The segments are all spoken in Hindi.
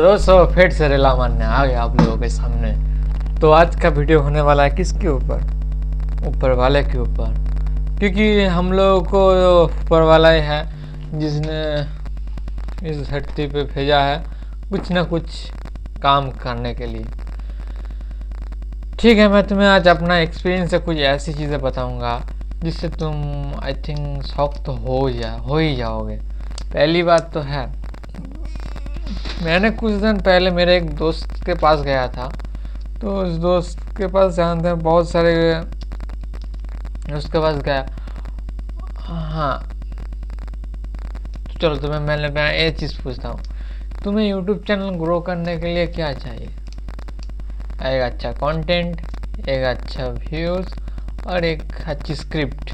दोस्तों फिर से रेला मारने आ गया आप लोगों के सामने। तो आज का वीडियो होने वाला है किसके ऊपर? ऊपर वाले के ऊपर, क्योंकि हम लोगों को ऊपर वाला ही है जिसने इस धरती पे भेजा है कुछ ना कुछ काम करने के लिए। ठीक है, मैं तुम्हें आज अपना एक्सपीरियंस से कुछ ऐसी चीज़ें बताऊंगा जिससे तुम आई थिंक शॉक तो हो ही जाओगे। पहली बात तो है, मैंने कुछ दिन पहले मेरे एक दोस्त के पास गया था। तो उस दोस्त के पास जानते हैं बहुत सारे, उसके पास गया। हाँ, तो चलो तुम्हें मैं एक चीज़ पूछता हूँ, तुम्हें यूट्यूब चैनल ग्रो करने के लिए क्या चाहिए? एक अच्छा कंटेंट, एक अच्छा व्यूज़ और एक अच्छी स्क्रिप्ट।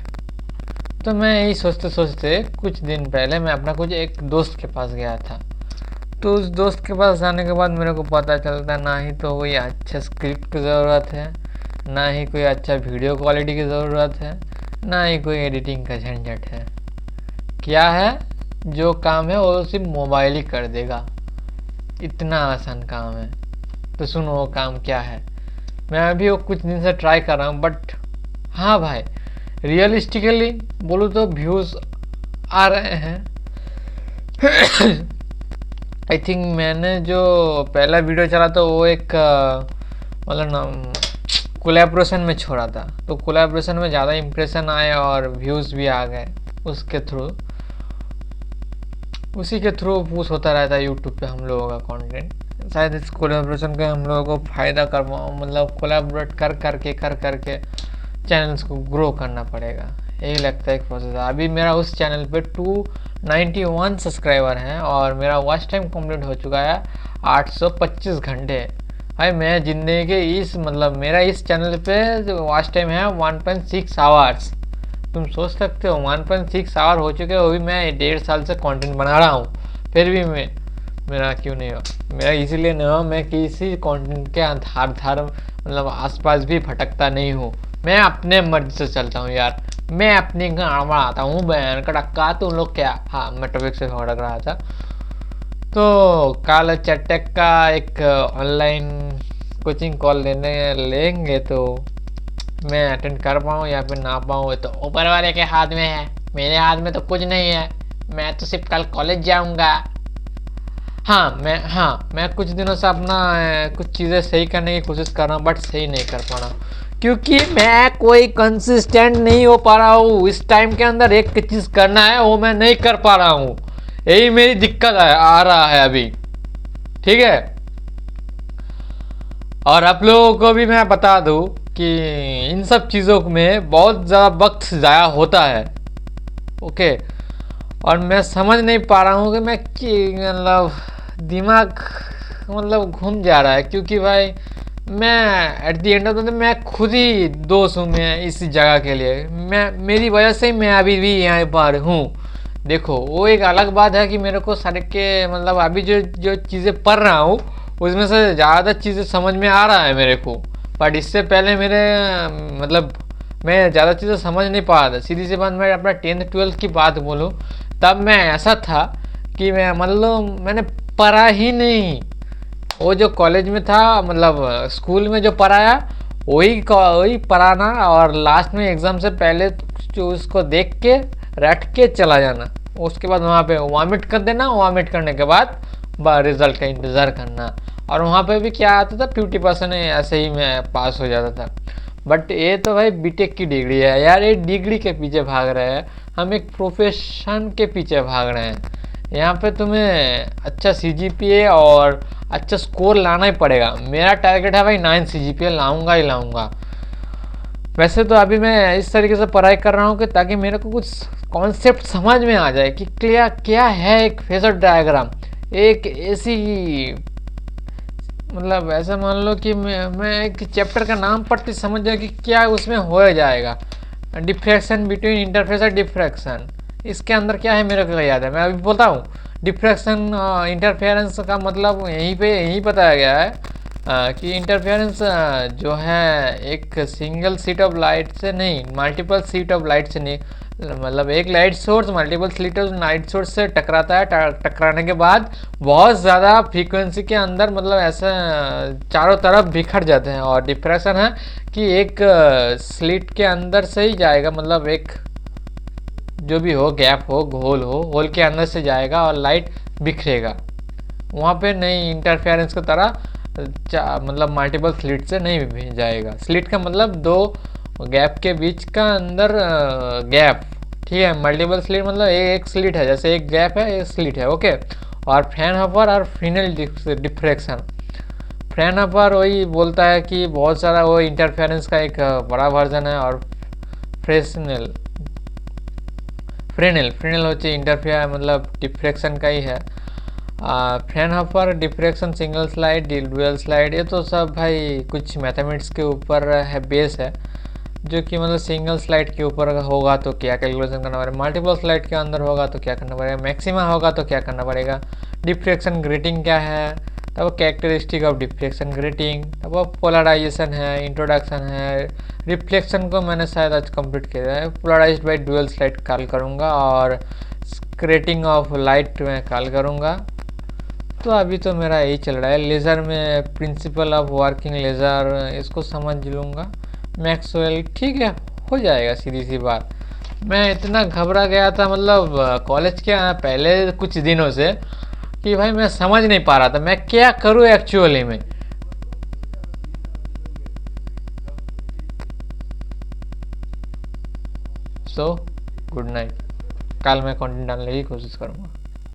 तो मैं यही सोचते सोचते कुछ दिन पहले मैं अपना कुछ एक दोस्त के पास गया था। तो उस दोस्त के पास जाने के बाद मेरे को पता चलता ना ही तो कोई अच्छा स्क्रिप्ट की ज़रूरत है, ना ही कोई अच्छा वीडियो क्वालिटी की ज़रूरत है, ना ही कोई एडिटिंग का झंझट है। क्या है, जो काम है वो सिर्फ मोबाइल ही कर देगा। इतना आसान काम है। तो सुनो वो काम क्या है। मैं अभी वो कुछ दिन से ट्राई कर रहा हूँ, बट हाँ भाई, रियलिस्टिकली बोलूँ तो व्यूज़ आ रहे हैं। आई थिंक मैंने जो पहला वीडियो चला था वो एक मतलब ना कोलैबोरेशन में छोड़ा था। तो कोलैबोरेशन में ज़्यादा इम्प्रेशन आए और व्यूज़ भी आ गए उसके थ्रू। उसी के थ्रू पुश होता रहता है यूट्यूब पे हम लोगों का कंटेंट। शायद इस कोलैबोरेशन का हम लोगों को फ़ायदा कर पाऊँ, मतलब कोलैबोरेट कर करके चैनल्स को ग्रो करना पड़ेगा। यही लगता है एक प्रोसेस है। अभी मेरा उस चैनल पे 291 सब्सक्राइबर हैं और मेरा वॉच टाइम कंप्लीट हो चुका है 825 घंटे। भाई मैं ज़िंदगी के मतलब मेरा इस चैनल पे जो वॉच टाइम है 1.6 आवर्स। तुम सोच सकते हो 1.6 आवर हो चुके हैं, वो भी मैं 1.5 साल से कंटेंट बना रहा हूँ। फिर भी मेरा क्यों नहीं हो? मेरा इसीलिए नहीं हो, मैं किसी कंटेंट के आधार मतलब आसपास भी भटकता नहीं हूँ। मैं अपने मर्जी से चलता हूँ यार। मैं अपने गाँव में आता हूँ, बहन का डक्का। तुम लोग क्या? हाँ, मैं टॉपिक से भटक रहा था। तो कल चट्टेक का एक ऑनलाइन कोचिंग कॉल लेंगे तो मैं अटेंड कर पाऊँ या फिर ना पाऊँ ये तो ऊपर वाले के हाथ में है। मेरे हाथ में तो कुछ नहीं है। मैं तो सिर्फ कल कॉलेज जाऊँगा। मैं कुछ दिनों से अपना कुछ चीज़ें सही करने की कोशिश कर रहा हूँ, बट सही नहीं कर पा रहा हूँ क्योंकि मैं कोई कंसिस्टेंट नहीं हो पा रहा हूँ। इस टाइम के अंदर एक चीज़ करना है वो मैं नहीं कर पा रहा हूँ। यही मेरी दिक्कत आ रहा है अभी। ठीक है, और आप लोगों को भी मैं बता दूँ कि इन सब चीज़ों में बहुत ज़्यादा वक्त ज़ाया होता है। ओके, और मैं समझ नहीं पा रहा हूँ कि मैं मतलब दिमाग मतलब घूम जा रहा है क्योंकि भाई मैं at the end of the day मैं खुद ही दोष हूँ मैं इस जगह के लिए। मेरी वजह से मैं अभी भी यहाँ पर हूँ। देखो वो एक अलग बात है कि मेरे को सारे के मतलब अभी जो जो चीज़ें पढ़ रहा हूँ उसमें से ज़्यादा चीज़ें समझ में आ रहा है मेरे को। बट इससे पहले मेरे मतलब मैं ज़्यादा चीज़ें समझ नहीं पा रहा था। सीधी सी बात, मैं अपना 10th 12th की बात बोलूँ तब मैं ऐसा था कि मैं मतलब मैंने पढ़ा ही नहीं। वो जो कॉलेज में था मतलब स्कूल में जो पढ़ाया वही पढ़ाना और लास्ट में एग्ज़ाम से पहले जो उसको देख के रट के चला जाना। उसके बाद वहाँ पे वॉमिट कर देना, वॉमिट करने के बाद रिजल्ट का इंतज़ार करना। और वहाँ पे भी क्या आता था 50% ऐसे ही मैं पास हो जाता था। बट ये तो भाई बीटेक की डिग्री है यार, ये डिग्री के पीछे भाग रहे हैं, हम एक प्रोफेशन के पीछे भाग रहे हैं। यहाँ पे तुम्हें अच्छा CGPA और अच्छा स्कोर लाना ही पड़ेगा। मेरा टारगेट है भाई 9 CGPA लाऊंगा ही लाऊंगा। वैसे तो अभी मैं इस तरीके से पढ़ाई कर रहा हूँ कि ताकि मेरे को कुछ कॉन्सेप्ट समझ में आ जाए कि क्या है एक फेजर डायग्राम। एक ऐसी मतलब ऐसा मान लो कि मैं एक चैप्टर का नाम पढ़ते समझ जाए कि क्या उसमें हो जाएगा। डिफ्रैक्शन बिटवीन इंटरफेरेंस और डिफ्रैक्शन, इसके अंदर क्या है मेरे को याद है, मैं अभी बोलता हूँ। डिफ्रैक्शन इंटरफेरेंस का मतलब यहीं बताया गया है कि इंटरफेरेंस जो है एक सिंगल सीट ऑफ लाइट से नहीं, मल्टीपल सीट ऑफ लाइट से नहीं, मतलब एक light source multiple slit light source से टकराता है, टकराने के बाद बहुत ज़्यादा फ्रीक्वेंसी के अंदर मतलब ऐसा चारों तरफ बिखर जाते हैं। और डिफ्रैक्शन है कि एक स्लिट के अंदर से ही जाएगा, मतलब एक जो भी हो, गैप हो, होल हो, होल के अंदर से जाएगा और लाइट बिखरेगा। वहाँ पे नहीं इंटरफेरेंस की तरह मतलब मल्टीपल स्लिट से नहीं जाएगा। स्लिट का मतलब दो गैप के बीच का अंदर गैप, ठीक है। मल्टीपल स्लिट मतलब एक स्लिट है, जैसे एक गैप है, एक स्लिट है, ओके। और फ्रेनहोफर और फ्रेनेल डिफ्रैक्शन, फ्रेनहोफर वही बोलता है कि बहुत सारा वो इंटरफेरेंस का एक बड़ा वर्जन है। और फ्रेस्नेल फ्रेनेल फ्रेनेल होती इंटरफेयर मतलब डिफ्रैक्शन का ही है। Fraunhofer diffraction, single slide, dual slide, ये तो सब भाई कुछ मैथमेटिक्स के ऊपर है, बेस है। जो कि मतलब सिंगल स्लाइड के ऊपर होगा तो क्या कैलकुलेशन करना पड़ेगा, मल्टीपल स्लाइड के अंदर होगा तो क्या करना पड़ेगा, मैक्सिमा होगा तो क्या करना पड़ेगा, डिफ्रैक्शन ग्रेटिंग क्या है, तब कैरेक्टरिस्टिक ऑफ डिफ्रैक्शन ग्रेटिंग, तब पोलराइजेशन है, इंट्रोडक्शन है। रिफ्लेक्शन को मैंने शायद आज कंप्लीट किया है, polarised by dual slide call करूँगा, और ग्रेटिंग ऑफ लाइट में कॉल करूँगा। तो अभी तो मेरा यही चल रहा है। लेज़र में प्रिंसिपल ऑफ वर्किंग लेज़र, इसको समझ लूँगा। मैक्सवेल, ठीक है, हो जाएगा, सीधी सी बात। मैं इतना घबरा गया था मतलब कॉलेज के पहले कुछ दिनों से कि भाई मैं समझ नहीं पा रहा था मैं क्या करूँ एक्चुअली में। सो गुड नाइट, कल मैं कंटेंट डालने की कोशिश करूँगा।